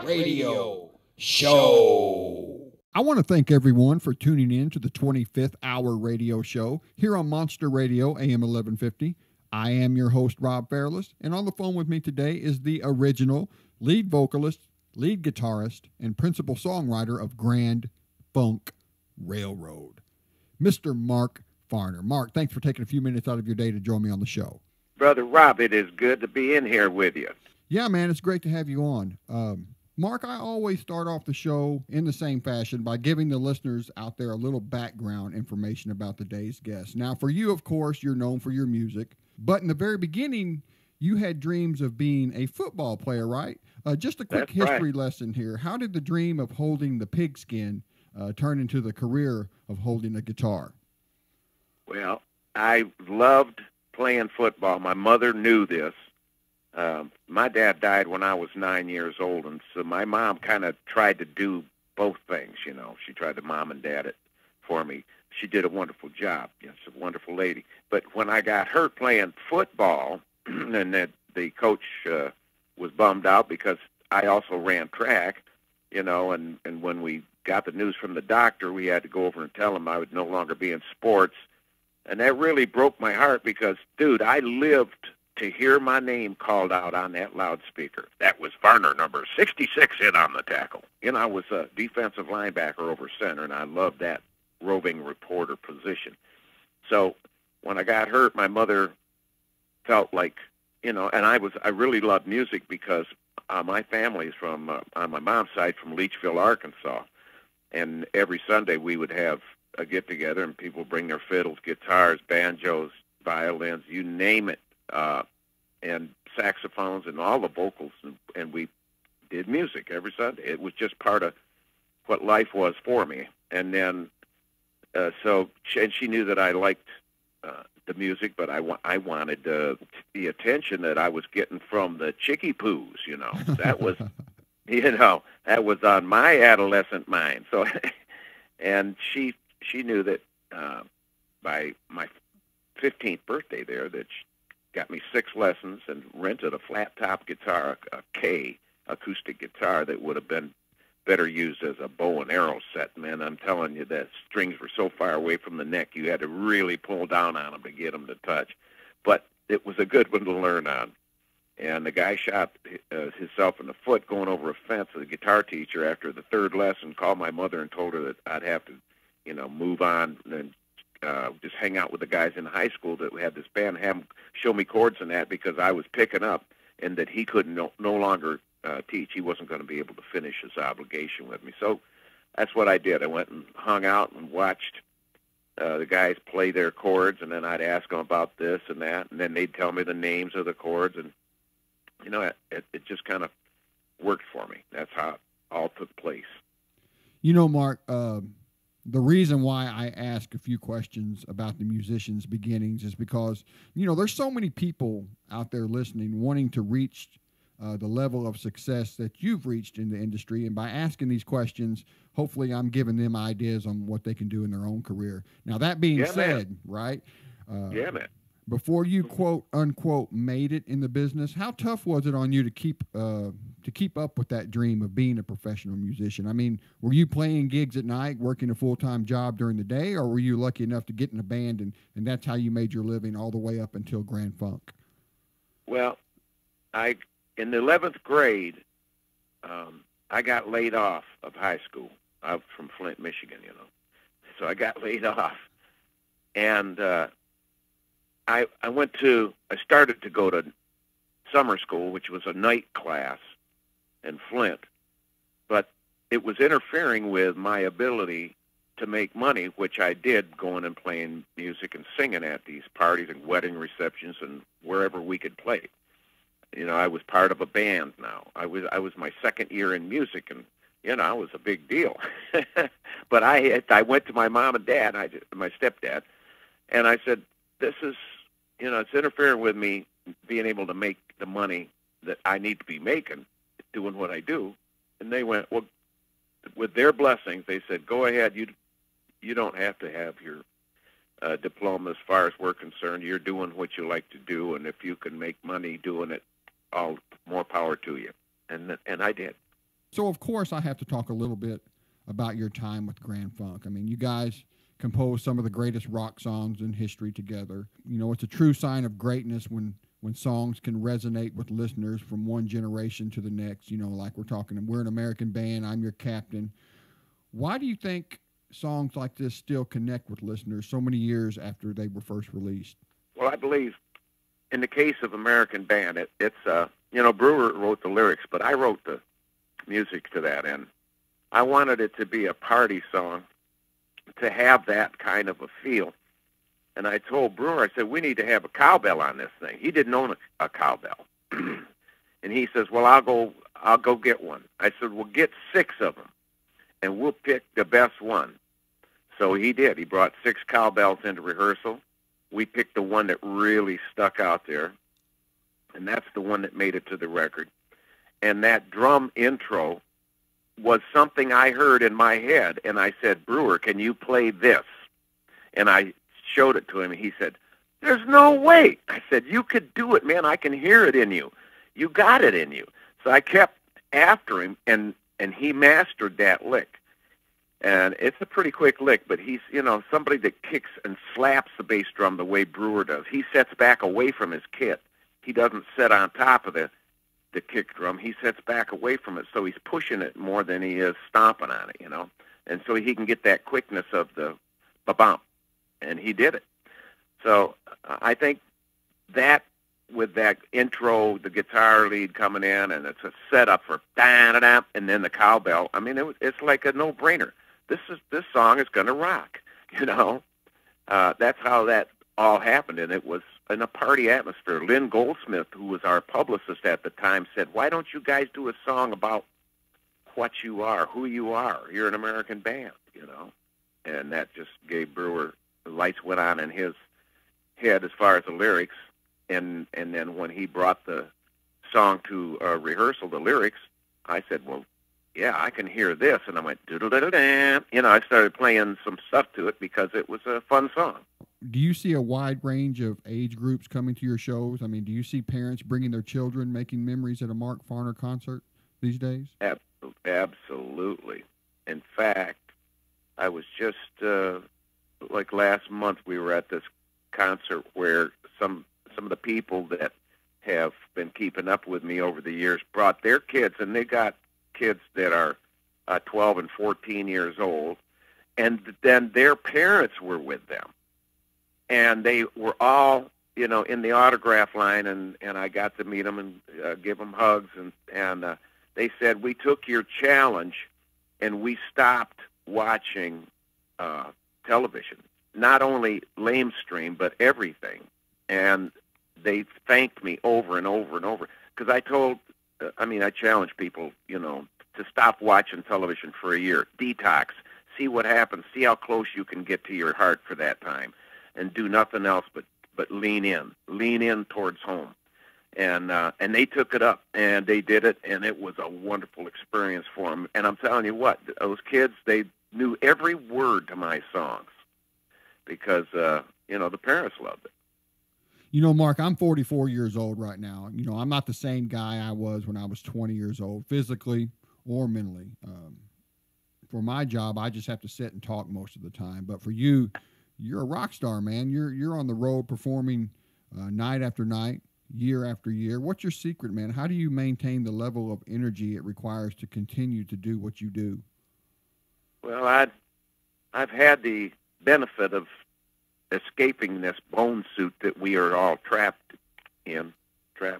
Radio Show. I want to thank everyone for tuning in to the 25th hour radio show here on Monster Radio AM 1150. I am your host, Rob Fairless, and on the phone with me today is the original lead vocalist, lead guitarist, and principal songwriter of Grand Funk Railroad, Mr. Mark Farner. Mark, thanks for taking a few minutes out of your day to join me on the show. Brother Rob, it is good to be in here with you. Yeah, man, it's great to have you on. Mark, I always start off the show in the same fashion by giving the listeners out there a little background information about the day's guest. Now, for you, of course, you're known for your music, but in the very beginning, you had dreams of being a football player, right? Just a quick history lesson here. How did the dream of holding the pigskin turn into the career of holding a guitar? Well, I loved playing football. My mother knew this. My dad died when I was 9 years old, and so my mom kind of tried to do both things, you know. She tried to mom and dad it for me. She did a wonderful job. Yes, a wonderful lady. But when I got hurt playing football, and the coach was bummed out because I also ran track, you know, and when we got the news from the doctor, we had to go over and tell him I would no longer be in sports. And that really broke my heart because, dude, I lived to hear my name called out on that loudspeaker. That was Farner, number 66, in on the tackle. You know, I was a defensive linebacker over center, and I loved that roving reporter position. So when I got hurt, my mother felt like, you know, and I really loved music because my family's from, on my mom's side, from Leachville, Arkansas. And every Sunday we would have a get-together, and people bring their fiddles, guitars, banjos, violins, you name it, and saxophones and all the vocals, and we did music every Sunday. It was just part of what life was for me. And then, and she knew that I liked the music, but I wanted the attention that I was getting from the chickie poos, you know. That was, you know, that was on my adolescent mind. So, and she knew that by my 15th birthday there that she got me 6 lessons and rented a flat-top guitar, a K acoustic guitar that would have been better used as a bow and arrow set, man. I'm telling you, the strings were so far away from the neck, you had to really pull down on them to get them to touch. But it was a good one to learn on. And the guy shot himself in the foot going over a fence. The guitar teacher, after the 3rd lesson, called my mother and told her that I'd have to, you know, move on and just hang out with the guys in high school that had this band, have them show me chords and that, because I was picking up, and that he couldn't no longer teach. He wasn't going to be able to finish his obligation with me. So that's what I did. I went and hung out and watched the guys play their chords, and then I'd ask them about this and that, and then they'd tell me the names of the chords, and, you know, it just kind of worked for me. That's how it all took place. You know, Mark, the reason why I ask a few questions about the musician's beginnings is because, you know, there's so many people out there listening wanting to reach the level of success that you've reached in the industry. And by asking these questions, hopefully I'm giving them ideas on what they can do in their own career. Now, that being said, man. Right? Yeah, man. Before you, quote, unquote, made it in the business, how tough was it on you to keep up with that dream of being a professional musician? I mean, were you playing gigs at night, working a full-time job during the day, or were you lucky enough to get in a band and that's how you made your living all the way up until Grand Funk? Well, in the 11th grade, I got laid off of high school. I'm from Flint, Michigan, you know. So I got laid off. And I started to go to summer school, which was a night class in Flint, but it was interfering with my ability to make money, which I did, going and playing music and singing at these parties and wedding receptions and wherever we could play. You know, I was part of a band now. I was my 2nd year in music, and, you know, it was a big deal. But I went to my mom and dad, my stepdad, and I said, this is, you know, it's interfering with me being able to make the money that I need to be making, doing what I do. And they went, well, with their blessings, they said, go ahead, you don't have to have diploma as far as we're concerned. You're doing what you like to do, and if you can make money doing it, all more power to you. And I did. So, of course, I have to talk a little bit about your time with Grand Funk. I mean, you guys composed some of the greatest rock songs in history together. You know, it's a true sign of greatness when songs can resonate with listeners from one generation to the next. You know, like we're talking, we're an American band, I'm your captain. Why do you think songs like this still connect with listeners so many years after they were first released? Well, I believe in the case of American Band, it's you know, Brewer wrote the lyrics, but I wrote the music to that, and I wanted it to be a party song, to have that kind of a feel. And I told Brewer, I said, we need to have a cowbell on this thing. He didn't own a cowbell. And he says, well, I'll go get one. I said, well, get 6 of them, and we'll pick the best one. So he did. He brought 6 cowbells into rehearsal. We picked the one that really stuck out there, and that's the one that made it to the record. And that drum intro was something I heard in my head, and I said, Brewer, can you play this? And I showed it to him, and he said, there's no way. I said, you could do it, man. I can hear it in you. You got it in you. So I kept after him, and he mastered that lick. And it's a pretty quick lick, but he's, you know, somebody that kicks and slaps the bass drum the way Brewer does. He sets back away from his kit. He doesn't sit on top of the kick drum. He sets back away from it, so he's pushing it more than he is stomping on it, you know. And so he can get that quickness of the ba-bump, and he did it. So I think that with that intro, the guitar lead coming in, and it's a setup for da-da-da, and then the cowbell, I mean, it's like a no-brainer. This song is going to rock, you know. That's how that all happened, and it was in a party atmosphere. Lynn Goldsmith, who was our publicist at the time, said, why don't you guys do a song about what you are, who you are? You're an American band, you know. And that just gave Brewer, the lights went on in his head as far as the lyrics. And then when he brought the song to rehearsal, the lyrics, I said, well, yeah, I can hear this. And I went, doodle-doodle-dam. You know, I started playing some stuff to it because it was a fun song. Do you see a wide range of age groups coming to your shows? I mean, do you see parents bringing their children, making memories at a Mark Farner concert these days? Absolutely. In fact, I was just, like last month, we were at this concert where some of the people that have been keeping up with me over the years brought their kids, and they got kids that are 12 and 14 years old, and then their parents were with them. And they were all, you know, in the autograph line, and I got to meet them and give them hugs. And they said, we took your challenge, and we stopped watching television, not only lamestream, but everything. And they thanked me over and over and over. Because I challenged people, you know, to stop watching television for a year. Detox. See what happens. See how close you can get to your heart for that time. And do nothing else but lean in towards home, and they took it up, and they did it, and it was a wonderful experience for them. And I'm telling you what, those kids, they knew every word to my songs because you know, the parents loved it. You know, Mark, I'm 44 years old right now. You know, I'm not the same guy I was when I was 20 years old, physically or mentally. For my job, I just have to sit and talk most of the time, but for you, you're a rock star, man. You're on the road performing night after night, year after year. What's your secret, man? How do you maintain the level of energy it requires to continue to do what you do? Well, I've had the benefit of escaping this bone suit that we are all trapped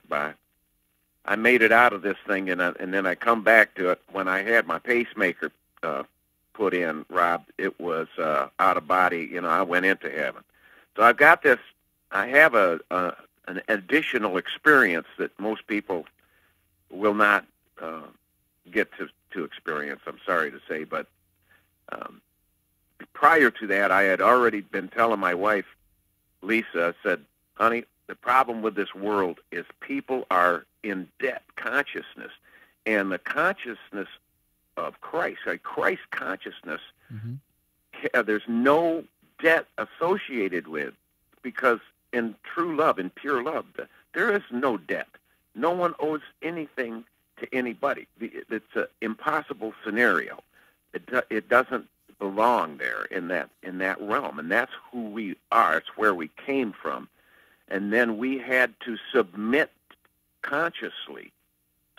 by. I made it out of this thing, and then I come back to it. When I had my pacemaker put in, Rob, it was out of body. You know, I went into heaven. So I've got this. I have an additional experience that most people will not get to experience. I'm sorry to say, but prior to that, I had already been telling my wife, Lisa, I said, honey, the problem with this world is people are in debt consciousness, and the consciousness of Christ, like Christ consciousness, there's no debt associated with, because in true love, in pure love, there is no debt. No one owes anything to anybody. It's an impossible scenario. It doesn't belong there in that realm, and that's who we are. It's where we came from, and then we had to submit consciously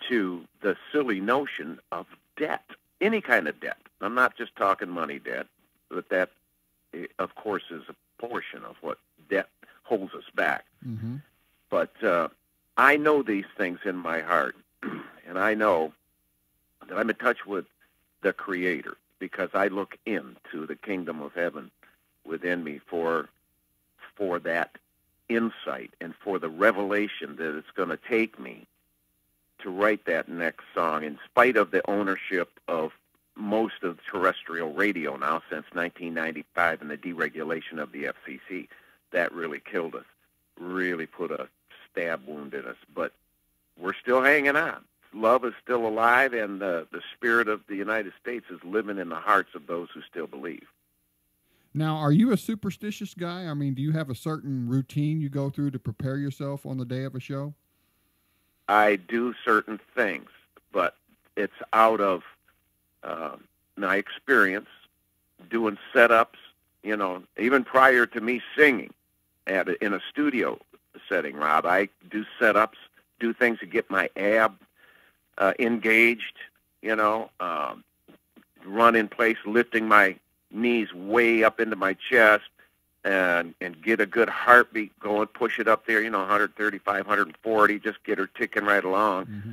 to the silly notion of debt, any kind of debt. I'm not just talking money debt, but that, of course, is a portion of what debt holds us back. Mm-hmm. But I know these things in my heart, and I know that I'm in touch with the Creator, because I look into the kingdom of heaven within me for that insight and for the revelation that it's going to take me to write that next song, in spite of the ownership of most of terrestrial radio now since 1995 and the deregulation of the FCC. That really killed us, really put a stab wound in us. But we're still hanging on. Love is still alive, and the spirit of the United States is living in the hearts of those who still believe. Now, are you a superstitious guy? I mean, do you have a certain routine you go through to prepare yourself on the day of a show? I do certain things, but it's out of my experience doing setups, even prior to me singing in a studio setting, Rob. I do setups, do things to get my ab engaged, run in place, lifting my knees way up into my chest, and get a good heartbeat going, push it up there, 135, 140, just get her ticking right along. Mm-hmm.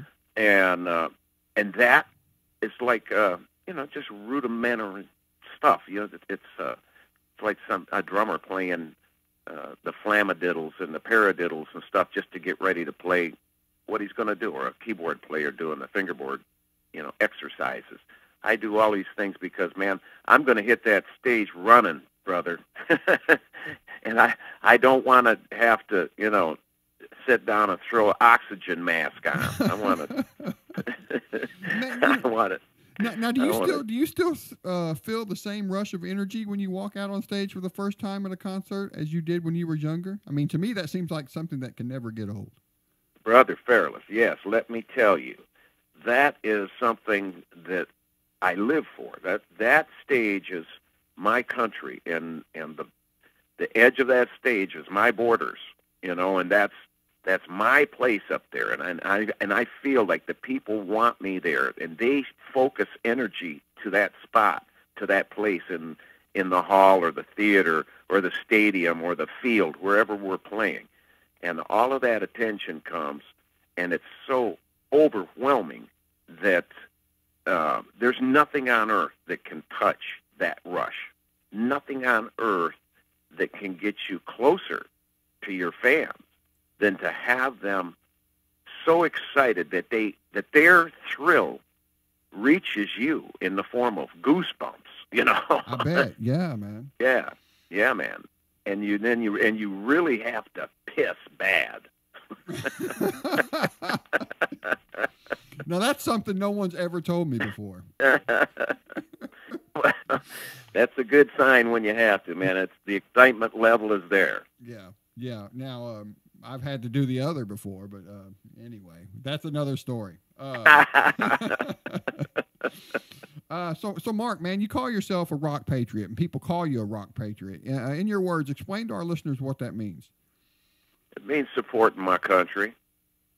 And that is like, just rudimentary stuff. It's like a drummer playing the flamadiddles and the paradiddles and stuff just to get ready to play what he's going to do, or a keyboard player doing the fingerboard, exercises. I do all these things because, man, I'm going to hit that stage running, brother. And I don't want to have to, sit down and throw an oxygen mask on. I want to. I want it. Now, do you still feel the same rush of energy when you walk out on stage for the first time at a concert as you did when you were younger? I mean, to me, that seems like something that can never get old. Brother Fairless, yes, let me tell you, that is something that I live for. That stage is my country, and the edge of that stage is my borders, and that's my place up there, and I feel like the people want me there, and they focus energy to that spot, to that place in the hall or the theater or the stadium or the field, wherever we're playing. And all of that attention comes, and it's so overwhelming that there's nothing on earth that can touch that rush. Nothing on earth that can get you closer to your fans than to have them so excited that their thrill reaches you in the form of goosebumps. I bet, yeah, man. Yeah, man. And you really have to piss bad. Now that's something no one's ever told me before. Well, that's a good sign when you have to, man. It's the excitement level is there. Yeah. Now I've had to do the other before, but anyway, that's another story. So Mark, man, you call yourself a rock patriot, and people call you a rock patriot. In your words, explain to our listeners what that means. It means supporting my country.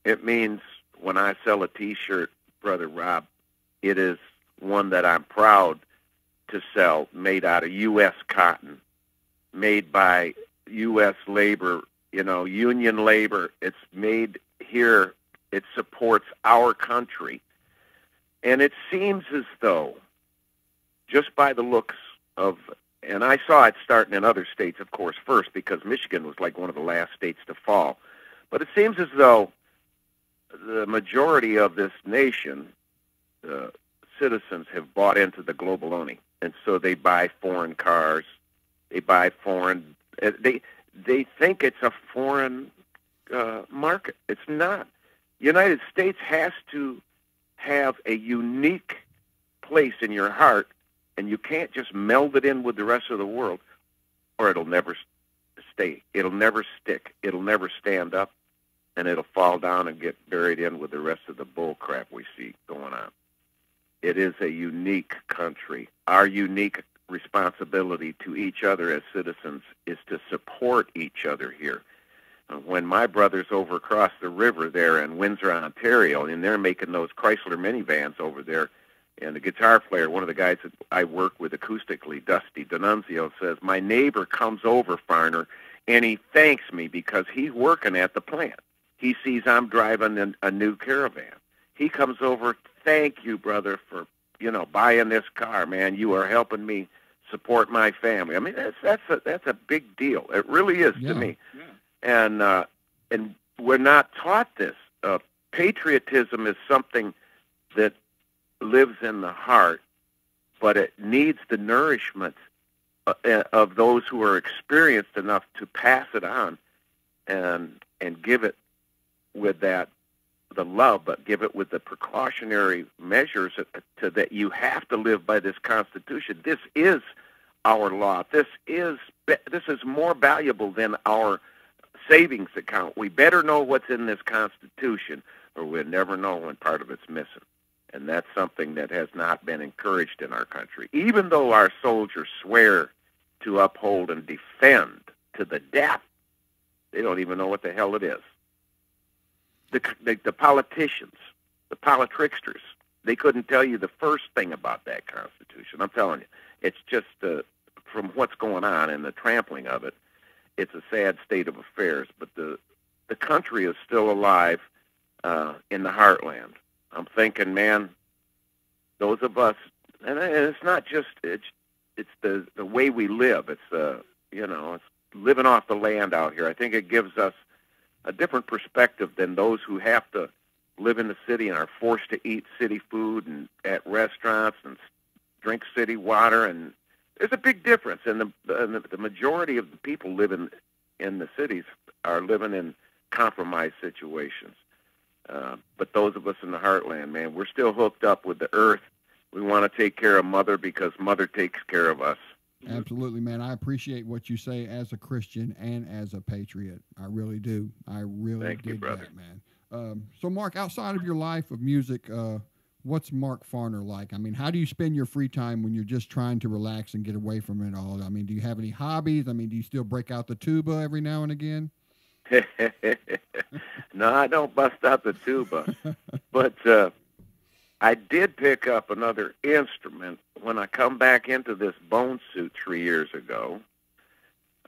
It means when I sell a T-shirt, Brother Rob, it is one that I'm proud to sell, made out of U.S. cotton, made by U.S. labor, union labor. It's made here. It supports our country. And it seems as though, just by the looks of, and I saw it starting in other states, of course, first, because Michigan was like one of the last states to fall. But it seems as though the majority of this nation, citizens, have bought into the globaloney. And so they buy foreign cars. They buy foreign, they think it's a foreign market. It's not. The United States has to have a unique place in your heart, and you can't just meld it in with the rest of the world. or it'll never stay. It'll never stick. It'll never stand up, and it'll fall down and get buried in with the rest of the bull crap we see going on. It is a unique country. Our unique responsibility to each other as citizens is to support each other here. When my brothers over across the river there in Windsor, Ontario, and they're making those Chrysler minivans over there, and the guitar player, one of the guys that I work with acoustically, Dusty D'Annunzio, says, my neighbor comes over, Farner, and he thanks me because he's working at the plant. He sees I'm driving a new Caravan. He comes over, thank you, brother, for, buying this car, man. You are helping me support my family. I mean, that's a big deal. It really is to me. Yeah. And we're not taught this. Patriotism is something that lives in the heart, but it needs the nourishment of those who are experienced enough to pass it on and give it with the love, but give it with the precautionary measures that you have to live by this Constitution. This is our law. This is more valuable than our savings account. We better know what's in this Constitution, or we'll never know when part of it's missing. And that's something that has not been encouraged in our country. Even though our soldiers swear to uphold and defend to the death, they don't even know what the hell it is. The politicians, the politricksters, they couldn't tell you the first thing about that Constitution. I'm telling you, it's just from what's going on and the trampling of it, it's a sad state of affairs. But the country is still alive in the heartland. I'm thinking, man, those of us, and it's not just it's the way we live. It's it's living off the land out here. I think it gives us a different perspective than those who have to live in the city and are forced to eat city food and at restaurants and drink city water. And there's a big difference. And the majority of the people living in the cities are living in compromised situations. But those of us in the heartland, man, we're still hooked up with the earth. We want to take care of Mother because Mother takes care of us. Absolutely, man. I appreciate what you say as a Christian and as a patriot. I really do. I really dig that, man. So, Mark, outside of your life of music, what's Mark Farner like? I mean, how do you spend your free time when you're just trying to relax and get away from it all? I mean, do you have any hobbies? I mean, do you still break out the tuba every now and again? No, I don't bust out the tuba. But I did pick up another instrument when I come back into this bone suit 3 years ago.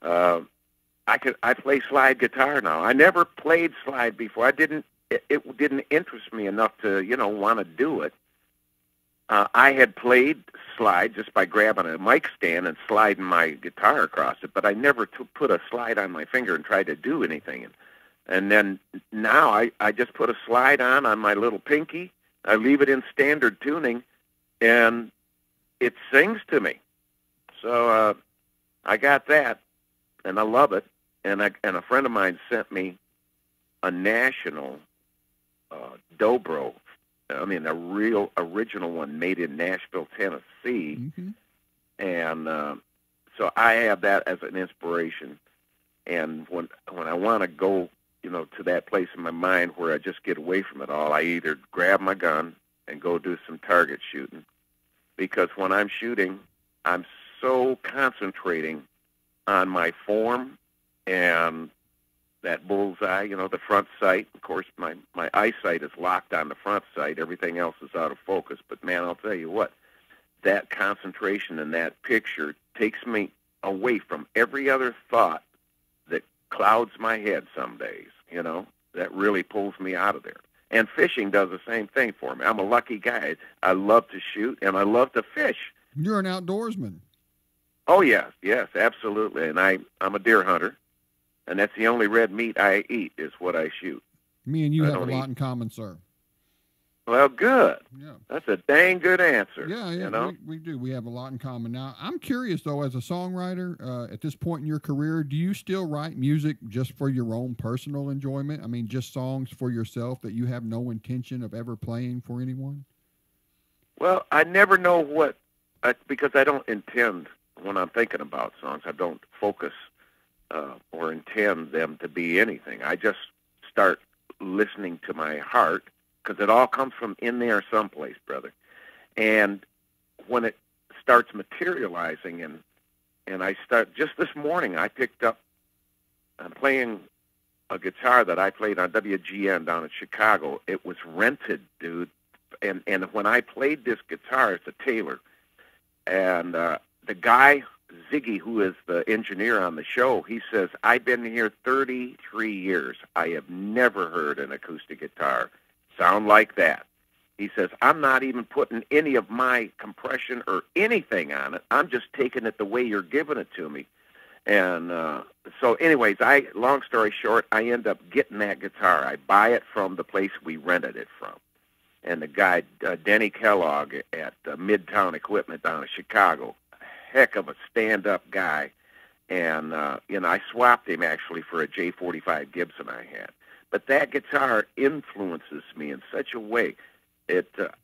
I play slide guitar now. I never played slide before. It didn't interest me enough to, want to do it. I had played slide just by grabbing a mic stand and sliding my guitar across it, but I never put a slide on my finger and tried to do anything. And then now I just put a slide on my little pinky. I leave it in standard tuning, and it sings to me. So I got that, and I love it. And a friend of mine sent me a national dobro. I mean, a real original one made in Nashville, Tennessee. Mm-hmm. And so I have that as an inspiration. And when I want to go, to that place in my mind where I just get away from it all, I either grab my gun and go do some target shooting. Because when I'm shooting, I'm so concentrating on my form and that bullseye, the front sight. Of course, my eyesight is locked on the front sight. Everything else is out of focus. But, man, I'll tell you what, that concentration in that picture takes me away from every other thought that clouds my head some days, That really pulls me out of there. And fishing does the same thing for me. I'm a lucky guy. I love to shoot, and I love to fish. You're an outdoorsman. Oh, yes, absolutely. And I'm a deer hunter. And that's the only red meat I eat is what I shoot. Me and you have a lot in common, sir. Well, good. Yeah. That's a dang good answer. Yeah, we do. We have a lot in common. Now, I'm curious, though, as a songwriter, at this point in your career, do you still write music just for your own personal enjoyment? I mean, just songs for yourself that you have no intention of ever playing for anyone? Well, I never know because I don't intend when I'm thinking about songs. I don't focus or intend them to be anything. I just start listening to my heart, because it all comes from in there someplace, brother. And when it starts materializing, and I start, just this morning, I picked up, I'm playing a guitar that I played on WGN down in Chicago. It was rented, dude. And when I played this guitar, it's a Taylor. And the guy, Ziggy, who is the engineer on the show, he says, I've been here 33 years. I have never heard an acoustic guitar sound like that. He says, I'm not even putting any of my compression or anything on it. I'm just taking it the way you're giving it to me. And so anyways, long story short, I end up getting that guitar. I buy it from the place we rented it from. And the guy, Denny Kellogg at Midtown Equipment down in Chicago, heck of a stand-up guy. And, I swapped him actually for a J45 Gibson I had. But that guitar influences me in such a way.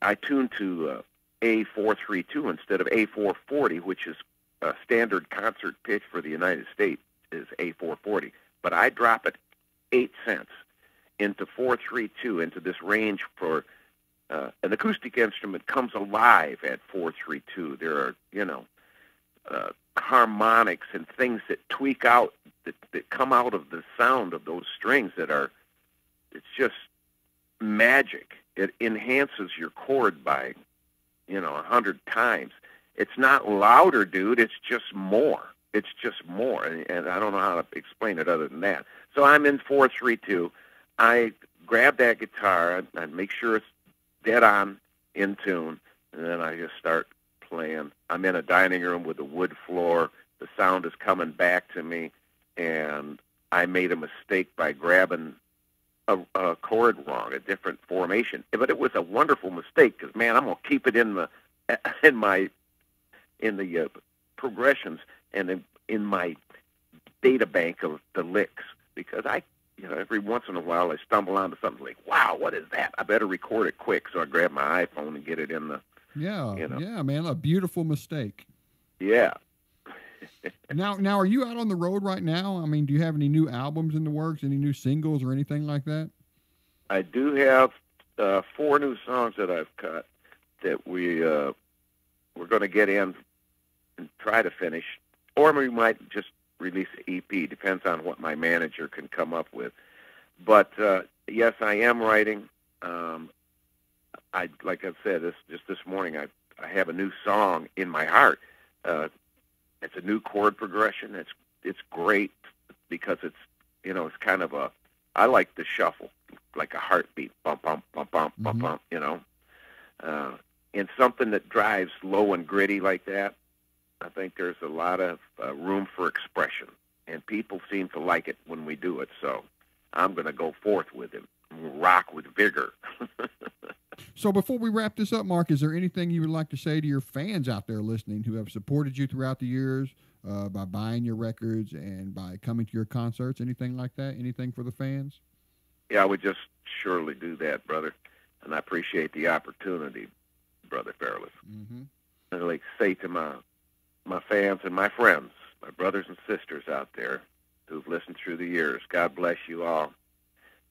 I tuned to A432 instead of A440, which is a standard concert pitch for the United States is A440. But I drop it 8 cents into 432, into this range for an acoustic instrument comes alive at 432. There are, harmonics and things that tweak out, that come out of the sound of those strings it's just magic. It enhances your chord by, 100 times. It's not louder, dude. It's just more. It's just more. And I don't know how to explain it other than that. So I'm in 432. I grab that guitar. I make sure it's dead on, in tune, and then I just start playing. I'm in a dining room with a wood floor. The sound is coming back to me, and I made a mistake by grabbing a chord wrong, a different formation. But it was a wonderful mistake, because, man, I'm going to keep it in the progressions and in my data bank of the licks, because every once in a while I stumble onto something like, wow, what is that? I better record it quick. So I grab my iPhone and get it in the... Yeah, man, a beautiful mistake. Yeah. Now, are you out on the road right now? I mean, do you have any new albums in the works, any new singles or anything like that? I do have 4 new songs that I've cut that we're going to get in and try to finish, or we might just release an EP. Depends on what my manager can come up with. But yes, I am writing. Like I said, this morning, I have a new song in my heart. It's a new chord progression. It's great because it's kind of I like the shuffle, like a heartbeat, bump, bump, bump, bump, bump, bump, and something that drives low and gritty like that. I think there's a lot of room for expression, and people seem to like it when we do it. So I'm going to go forth with it, rock with vigor. So before we wrap this up, Mark, is there anything you would like to say to your fans out there listening who have supported you throughout the years by buying your records and by coming to your concerts, anything like that? Anything for the fans? Yeah, I would just surely do that, brother, and I appreciate the opportunity, Brother Fairless. Mm-hmm. I'd like to say to my fans and my friends, my brothers and sisters out there who've listened through the years, God bless you all.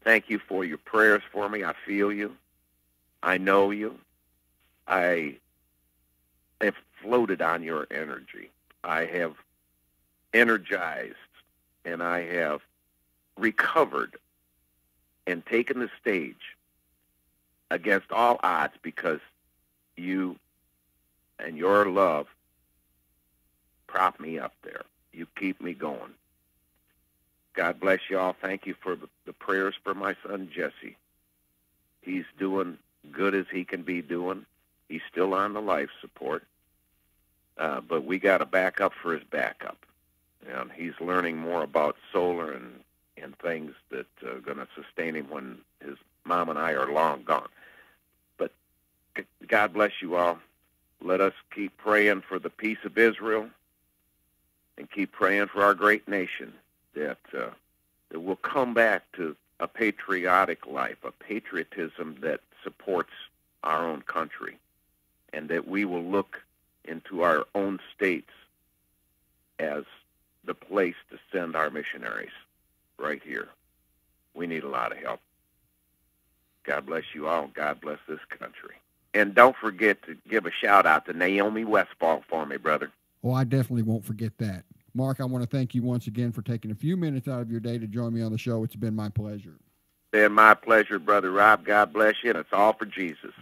Thank you for your prayers for me. I feel you. I know you. I have floated on your energy. I have energized, and I have recovered and taken the stage against all odds because you and your love prop me up there. You keep me going. God bless you all. Thank you for the prayers for my son, Jesse. He's doing good as he can be doing. He's still on the life support. But we got a backup for his backup. And he's learning more about solar and things that are going to sustain him when his mom and I are long gone. But God bless you all. Let us keep praying for the peace of Israel and keep praying for our great nation that we'll come back to a patriotic life, a patriotism that supports our own country, and that we will look into our own states as the place to send our missionaries right here. We need a lot of help. God bless you all, and God bless this country. And don't forget to give a shout-out to Naomi Westfall for me, brother. Oh, I definitely won't forget that. Mark, I want to thank you once again for taking a few minutes out of your day to join me on the show. It's been my pleasure. Been my pleasure, Brother Rob. God bless you, and it's all for Jesus.